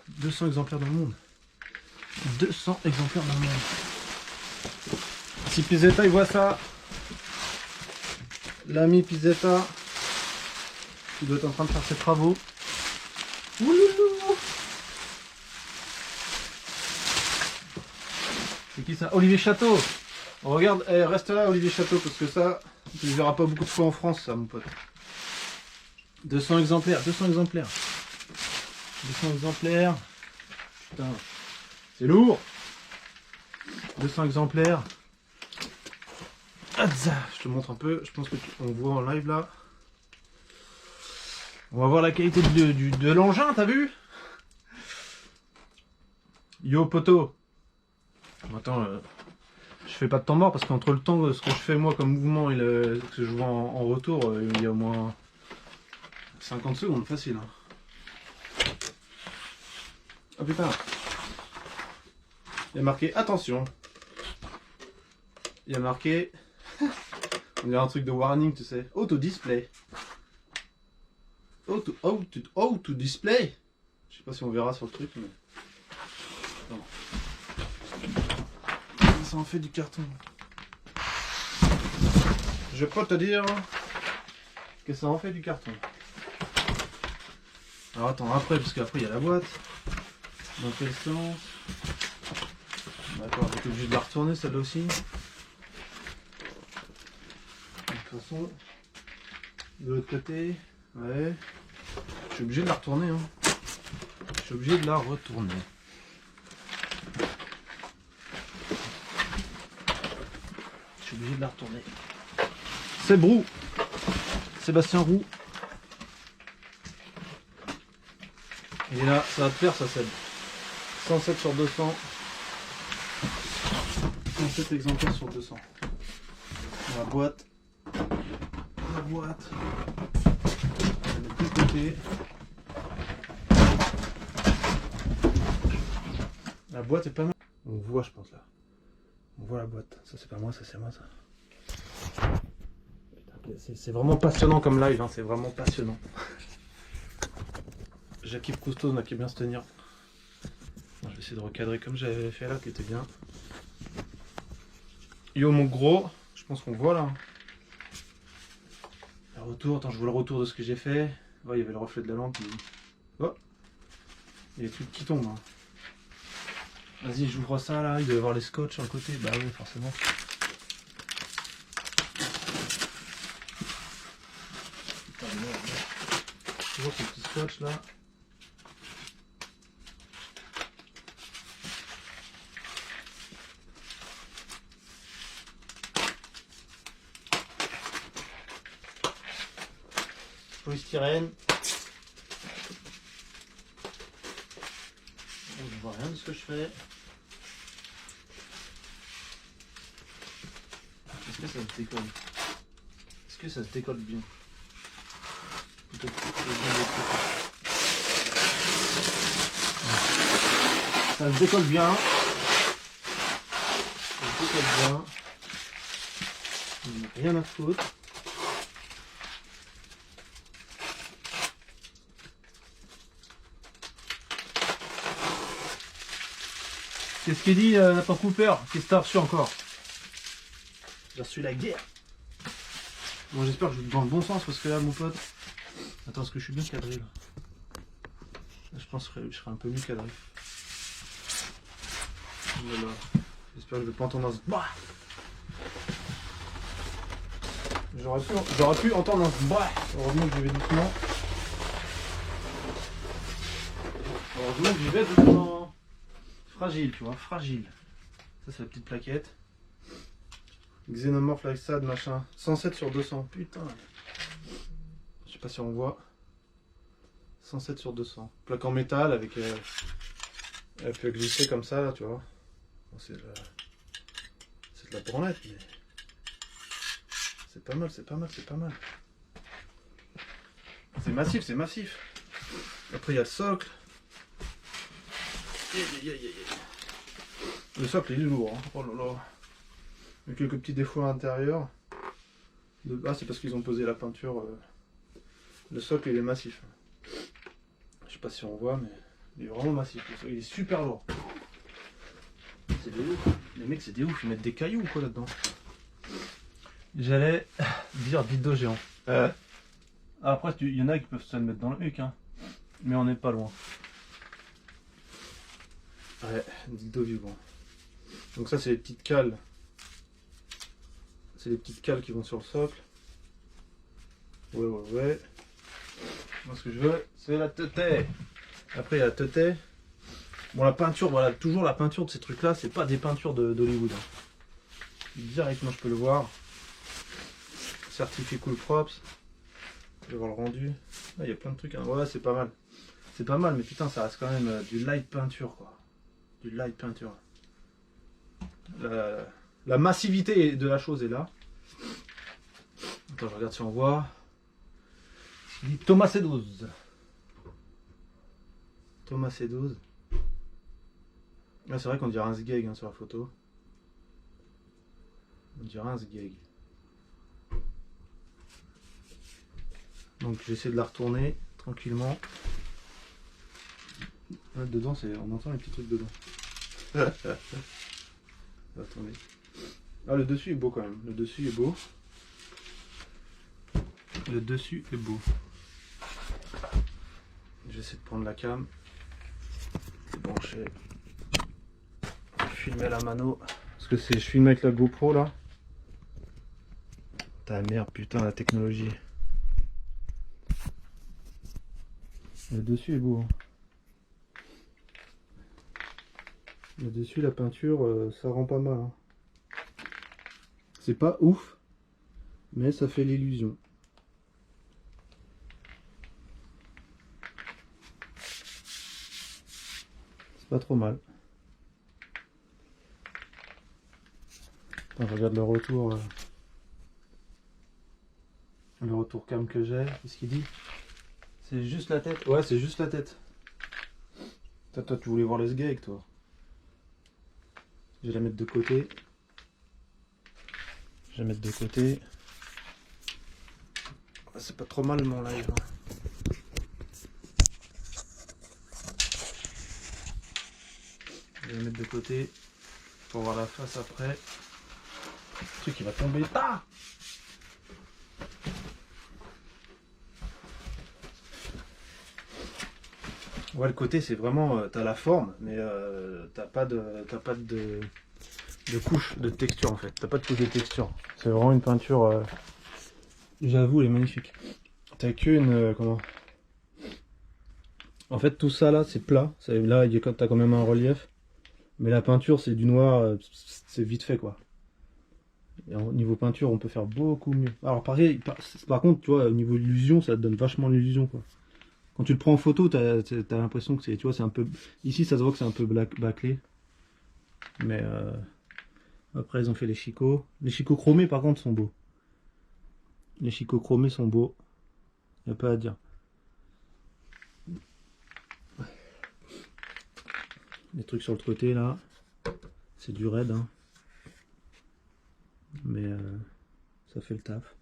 200 exemplaires dans le monde. 200 exemplaires dans le monde. Si Pizzetta il voit ça, l'ami Pizzetta, il doit être en train de faire ses travaux. Ouloulou. C'est qui ça? Olivier Château. Regarde, reste là Olivier Château, parce que ça, tu ne verras pas beaucoup de fois en France, ça mon pote. 200 exemplaires, 200 exemplaires. 200 exemplaires. Putain, c'est lourd. 200 exemplaires. Adza. Je te montre un peu, je pense que on voit en live là. On va voir la qualité de l'engin, t'as vu? Yo poto. Attends, je fais pas de temps mort parce qu'entre le temps, ce que je fais moi comme mouvement et ce que je vois en retour, il y a au moins 50 secondes, facile. Hein. Oh putain. Il y a marqué attention. Il y a marqué. On dirait un truc de warning, tu sais. Auto display. Auto display. Je sais pas si on verra sur le truc, mais. Non. Ça en fait du carton. Je peux te dire que ça en fait du carton. Alors attends, après, parce qu'après il y a la boîte. Dans quel sens? D'accord, j'étais obligé de la retourner celle-là aussi. De toute façon, de l'autre côté, ouais. Je suis obligé de la retourner. Hein. Je suis obligé de la retourner. Je suis obligé de la retourner. C'est Roux. Sébastien Roux. Et là, ça va te faire ça, Seb. 107 sur 200. 107 exemplaires sur 200. La boîte. La boîte. On va mettre de côté. La boîte est pas mal. On voit, je pense, là. On voit la boîte. Ça, c'est pas moi, ça, c'est moi, ça. C'est vraiment passionnant comme live, hein. C'est vraiment passionnant. Jacques Cousteau n'a qu'à bien se tenir. Je vais essayer de recadrer comme j'avais fait là, qui était bien. Yo mon gros, je pense qu'on voit là. Le retour, attends, je vois le retour de ce que j'ai fait. Ouais, il y avait le reflet de la lampe. Oh, il y a des trucs qui tombent. Hein. Vas-y, j'ouvre ça là, il doit y avoir les scotch sur le côté. Bah oui, forcément. Putain, merde. Toujours ce petit scotch là. Polystyrène. Je vois rien de ce que je fais. Est-ce que ça se décolle? Est-ce que ça se décolle bien? Plutôt que ça se décolle bien. Ça se décolle bien. Il n'y a rien à foutre. Qu'est-ce qu'il dit Nathan Cooper? Qu'est-ce que t'as reçu encore? J'ai reçu la guerre. Bon, j'espère que je vais dans le bon sens parce que là, mon pote. Attends, est-ce que je suis bien cadré là? Je pense que je serai un peu mieux cadré. Voilà. J'espère que je vais pas entendre un. Bah, j'aurais pu entendre un. Bah, heureusement que j'y vais doucement. Heureusement que j'y vais doucement. Fragile, tu vois, fragile. Ça, c'est la petite plaquette. Xénomorph Laxad, machin. 107 sur 200. Putain. Je sais pas si on voit. 107 sur 200. Plaque en métal avec. Elle peut glisser comme ça, là, tu vois. Bon, c'est de la branlette, mais. C'est pas mal, c'est pas mal, c'est pas mal. C'est massif, c'est massif. Après, il y a le socle. Le socle il est lourd, hein. Oh là là. Il y a quelques petits défauts à l'intérieur. Ah, c'est parce qu'ils ont posé la peinture. Le socle il est massif. Je sais pas si on voit, mais Il est vraiment massif. Il est super lourd. C'est des ouf. Les mecs, c'est des ouf. Ils mettent des cailloux ou quoi là-dedans? J'allais dire dildo géant. Après, il y en a qui peuvent se le mettre dans le huc, hein. Mais on n'est pas loin. Ouais, dildo vivant. Donc ça, c'est les petites cales. C'est les petites cales qui vont sur le socle. Ouais. Moi, ce que je veux, c'est la teuté. Après, il y a la teuté. Bon, la peinture, voilà, toujours la peinture de ces trucs-là, c'est pas des peintures d'Hollywood. Hein. Directement, je peux le voir. Certifié Cool Props. Je vais voir le rendu. Ah, il y a plein de trucs. Hein. Ouais, c'est pas mal. C'est pas mal, mais putain, ça reste quand même du light peinture, quoi. Du light peinture. La massivité de la chose est là. Attends, je regarde si on voit. Il dit Thomas C12. Thomas C12. Ah, c'est vrai qu'on dirait un sgeg hein, sur la photo. On dirait un sgeg. Donc j'essaie de la retourner tranquillement. Là, dedans, on entend les petits trucs dedans. Attendez. Ah, le dessus est beau quand même. Le dessus est beau. Le dessus est beau. J'essaie de prendre la cam. Brancher. Filmer à la mano. Parce que je filme avec la GoPro là. Ta merde, putain, la technologie. Le dessus est beau. Hein. Le dessus, la peinture, ça rend pas mal. Hein. C'est pas ouf, mais ça fait l'illusion. C'est pas trop mal. Attends, je regarde le retour. Le retour cam que j'ai. Qu'est-ce qu'il dit? C'est juste la tête. Ouais, c'est juste la tête. Toi, tu voulais voir le sgeg, toi. Je vais la mettre de côté. Je vais la mettre de côté. C'est pas trop mal mon live. Je vais la mettre de côté pour voir la face après. Le truc il va tomber. Ah! Ouais, le côté c'est vraiment t'as la forme, mais t'as pas de couche de texture en fait. T'as pas de couche de texture. C'est vraiment une peinture. J'avoue, elle est magnifique. T'as qu'une comment? En fait, tout ça là, c'est plat. Là, t'as quand même un relief. Mais la peinture, c'est du noir. C'est vite fait quoi. Et au niveau peinture, on peut faire beaucoup mieux. Alors, par contre, tu vois, au niveau illusion, ça te donne vachement l'illusion quoi. Quand tu le prends en photo, t'as l'impression que c'est, tu vois, c'est un peu. Ici, ça se voit que c'est un peu bâclé. Mais après, ils ont fait les chicots. Les chicots chromés, par contre, sont beaux. Les chicots chromés sont beaux. Il n'y a pas à dire. Les trucs sur le côté, là, c'est du raid. Hein. Mais ça fait le taf.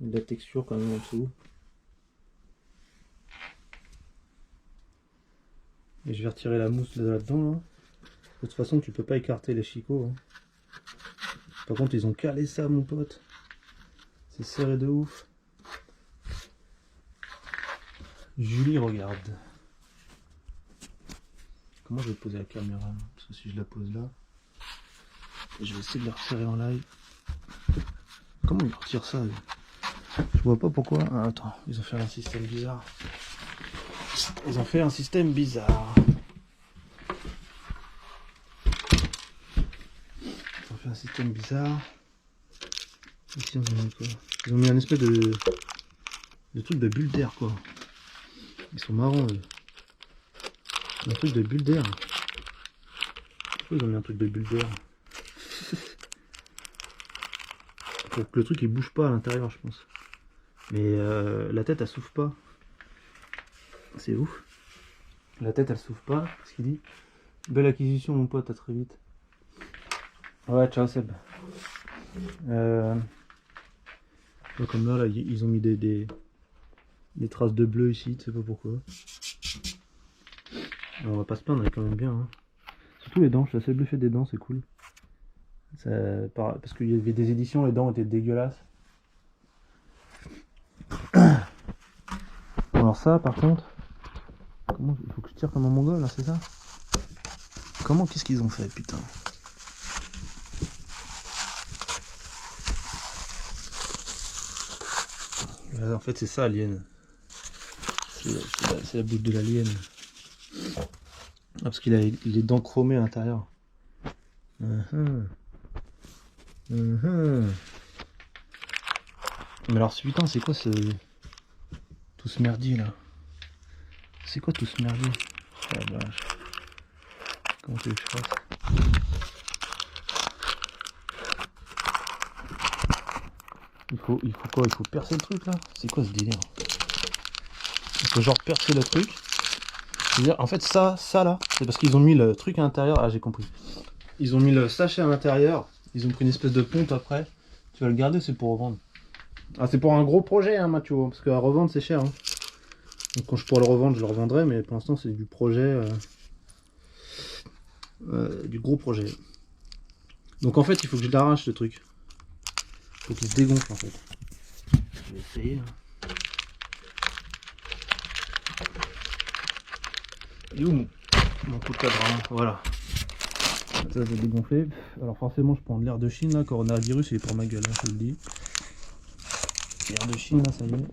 Il y a de la texture quand même en dessous. Et je vais retirer la mousse là-dedans. Là. De toute façon, tu peux pas écarter les chicots. Hein. Par contre, ils ont calé ça, mon pote. C'est serré de ouf. Julie regarde. Comment je vais poser la caméra? Parce que si je la pose là, je vais essayer de la resserrer en live. Comment ils retirent ça? Je vois pas pourquoi. Ah, attends, ils ont fait un système bizarre. Ils ont fait un système bizarre. Ils ont fait un système bizarre. Ici, on a mis quoi? Ils ont mis un espèce de truc de bulle d'air quoi. Ils sont marrants eux. Un truc de bulle d'air. Pourquoi ils ont mis un truc de bulle d'air? Pour que le truc il bouge pas à l'intérieur je pense. Mais la tête elle souffle pas. C'est ouf. La tête elle souffle pas. Qu'est-ce qu'il dit? Belle acquisition mon pote, à très vite. Ouais, ciao Seb. Comme là, ils ont mis des traces de bleu ici, tu sais pas pourquoi. On va pas se plaindre, elle est quand même bien. Hein. Surtout les dents, je suis assez bluffé des dents, c'est cool. Ça, parce qu'il y avait des éditions, les dents étaient dégueulasses. Alors ça, par contre, comment il faut que je tire comme un mongol, là, c'est ça? Comment, qu'est-ce qu'ils ont fait, putain? En fait, c'est ça, Alien. C'est la bouche de l'alien. Ah, parce qu'il a les dents chromées à l'intérieur. Mais alors, putain, c'est quoi ce... tout ce merdier, là? C'est quoi tout ce merdier? Oh la vache. Comment tu veux que je fasse? Il faut quoi? Il faut percer le truc, là? C'est quoi ce délire? Il faut genre percer le truc. C'est-à-dire, en fait, ça là, c'est parce qu'ils ont mis le truc à l'intérieur. Ah, j'ai compris. Ils ont mis le sachet à l'intérieur. Ils ont pris une espèce de ponte après. Tu vas le garder, c'est pour revendre. Ah, c'est pour un gros projet, hein, Mathieu. Parce qu'à revendre, c'est cher. Hein. Donc, quand je pourrai le revendre, je le revendrai. Mais pour l'instant, c'est du projet. Du gros projet. Donc, en fait, il faut que je l'arrache, le truc. Il faut qu'il se dégonfle, en fait. Je vais essayer. Hein. Et où mon coup de cadran? Voilà. Ça c'est dégonflé. Alors forcément je prends de l'air de Chine là, coronavirus il est pour ma gueule, hein, je te le dis. L'air de Chine là, ça y est.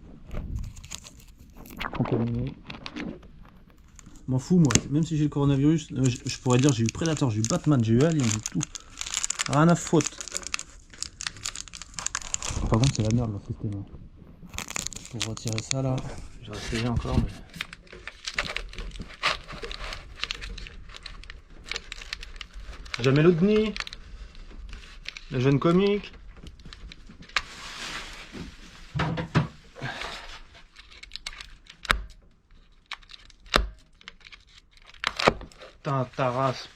Contaminé. M'en fous moi, même si j'ai le coronavirus, je pourrais dire j'ai eu Predator, j'ai eu Batman, j'ai eu Alien, j'ai tout. Rien à foutre. Par contre c'est la merde leur système. Hein. Pour retirer ça là, je vais essayer encore mais. Jamais l'autre nid. Le jeune comique. Putain, ta race.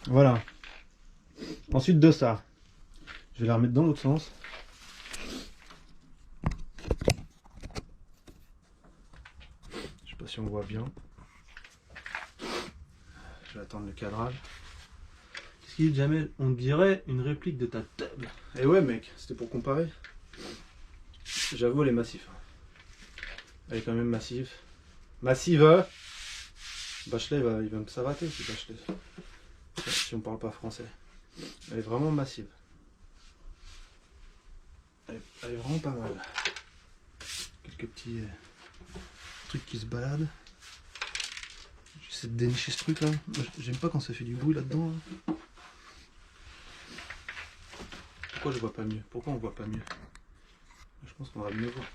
Voilà. Ensuite de ça, je vais la remettre dans l'autre sens. Je sais pas si on voit bien. Je vais attendre le cadrage. Qu'est-ce qu'il dit Jamel? On dirait une réplique de ta table. Eh ouais mec, c'était pour comparer. J'avoue elle est massive. Elle est quand même massive. Massive. Bachelet il va me savater si Bachelet. Si on parle pas français. Elle est vraiment massive. Elle est vraiment pas mal. Quelques petits trucs qui se baladent. J'essaie de dénicher ce truc là. J'aime pas quand ça fait du bruit là-dedans. Là. Pourquoi je vois pas mieux? Pourquoi on voit pas mieux? Je pense qu'on va mieux voir.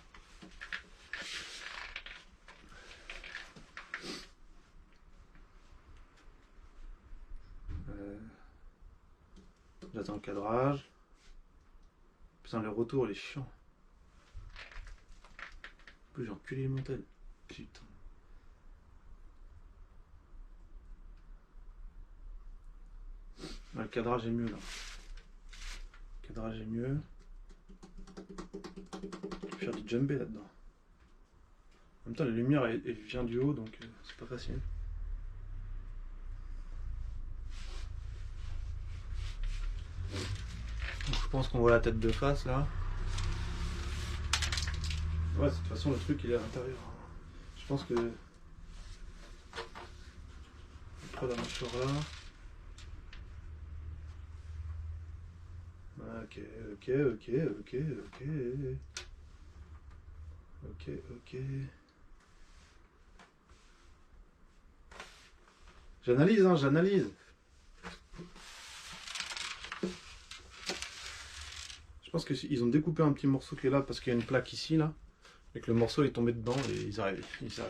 J'attends le cadrage. Putain, le retour, il est chiant. En plus, j'ai enculé le montage. Putain. Le cadrage est mieux là. Le cadrage est mieux. Je vais faire du jumbé là-dedans. En même temps, la lumière elle vient du haut donc c'est pas facile. Donc, je pense qu'on voit la tête de face là. Ouais, de toute façon, le truc il est à l'intérieur. Je pense que. Après la mâchoire là. Ok. J'analyse, hein, j'analyse. Je pense qu'ils ont découpé un petit morceau qui est là parce qu'il y a une plaque ici là. Et que le morceau est tombé dedans et ils arrivent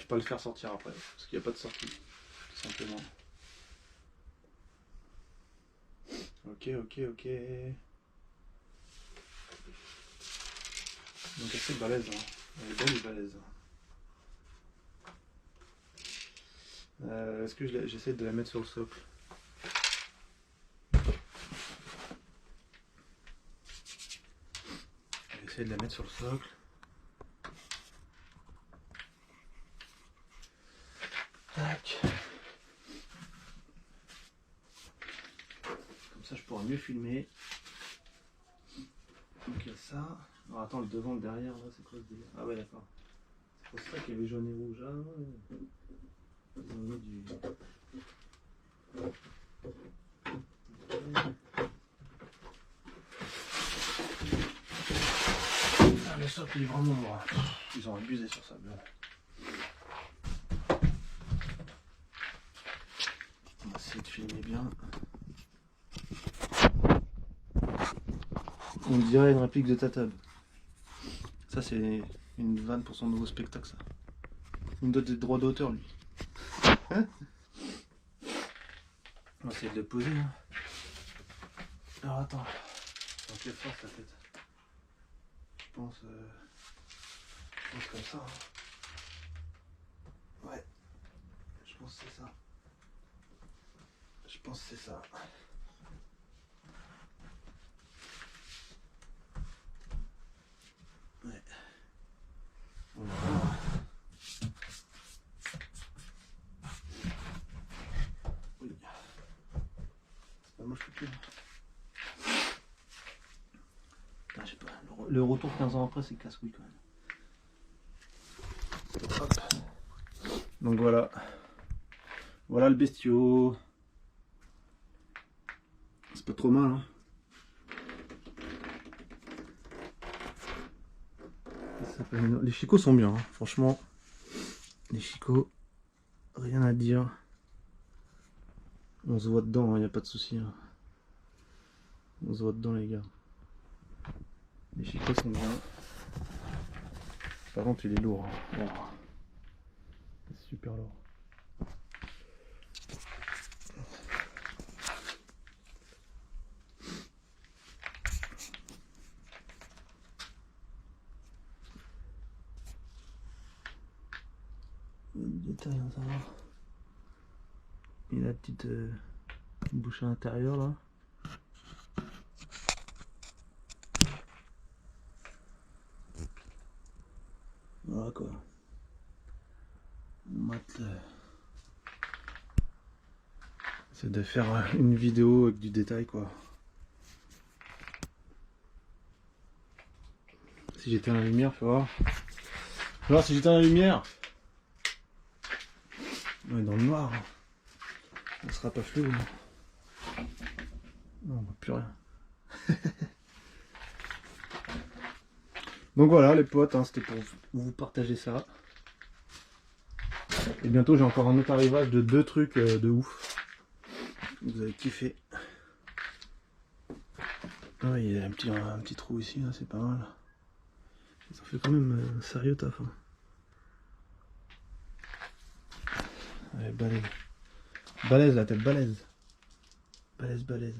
pas à le faire sortir après. Parce qu'il n'y a pas de sortie. Tout simplement. Ok. Donc elle est balèze, hein. Elle est belle et balèze. Est-ce que j'essaie de la mettre sur le socle? Je vais essayer de la mettre sur le socle. Tac. Comme ça je pourrais mieux filmer. Donc il y a ça. Alors attends, le devant, le derrière, là, c'est quoi ce délire? Ah ouais, d'accord. C'est pour ça qu'il y avait jaune et rouge. Ah ouais. Ils ont mis du... Ah le socle il est vraiment lourd. Ils ont abusé sur ça. On va essayer de filmer bien. On dirait une réplique de Tatab. Ça c'est une vanne pour son nouveau spectacle ça. Il me donne des droits d'auteur lui. Hein? On va essayer de le poser. Hein. Alors attends. Dans quelle force la tête? Je pense comme ça. Hein. Ouais. Je pense que c'est ça. Je pense que c'est ça. Ouais. On va voir. Oui. C'est pas moche du tout. Ah, je sais pas. Le retour 15 ans après, c'est casse-couille quand même. Hop. Donc voilà. Voilà le bestiau. C'est pas trop mal, hein. Les chicots sont bien, hein. Franchement. Les chicots, rien à dire. On se voit dedans, il n'y a pas de souci. Hein. On se voit dedans, les gars. Les chicots sont bien. Par contre, il est lourd. Hein. Wow. C'est super lourd. Le détail, hein, ça va. Il a la petite bouche à l'intérieur là. Voilà quoi. C'est de faire une vidéo avec du détail quoi. Si j'éteins la lumière, faut voir. Faut voir si j'éteins la lumière. On est dans le noir. On sera pas flou. Non, on voit plus rien. Donc voilà les potes, hein, c'était pour vous partager ça. Et bientôt j'ai encore un autre arrivage de 2 trucs de ouf. Vous avez kiffé. Ah, il y a un petit trou ici, là, c'est pas mal. Ça fait quand même sérieux taf. Hein. Allez, balèze. Balèze la tête, balèze. Balèze, balèze.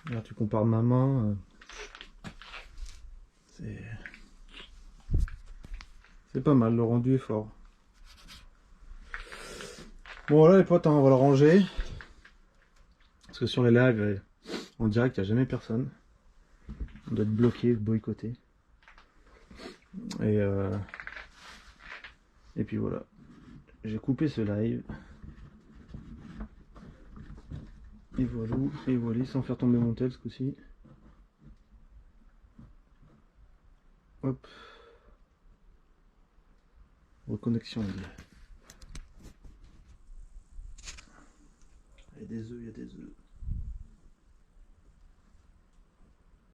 Là tu compares ma main. C'est pas mal, le rendu est fort. Bon voilà les potes, hein, on va le ranger. Parce que sur les lives, en direct, il n'y a jamais personne. On doit être bloqué, boycotté. Et puis voilà. J'ai coupé ce live. Et voilà, sans faire tomber mon tel ce coup-ci. Hop. Reconnexion. Il y a des œufs, il y a des œufs.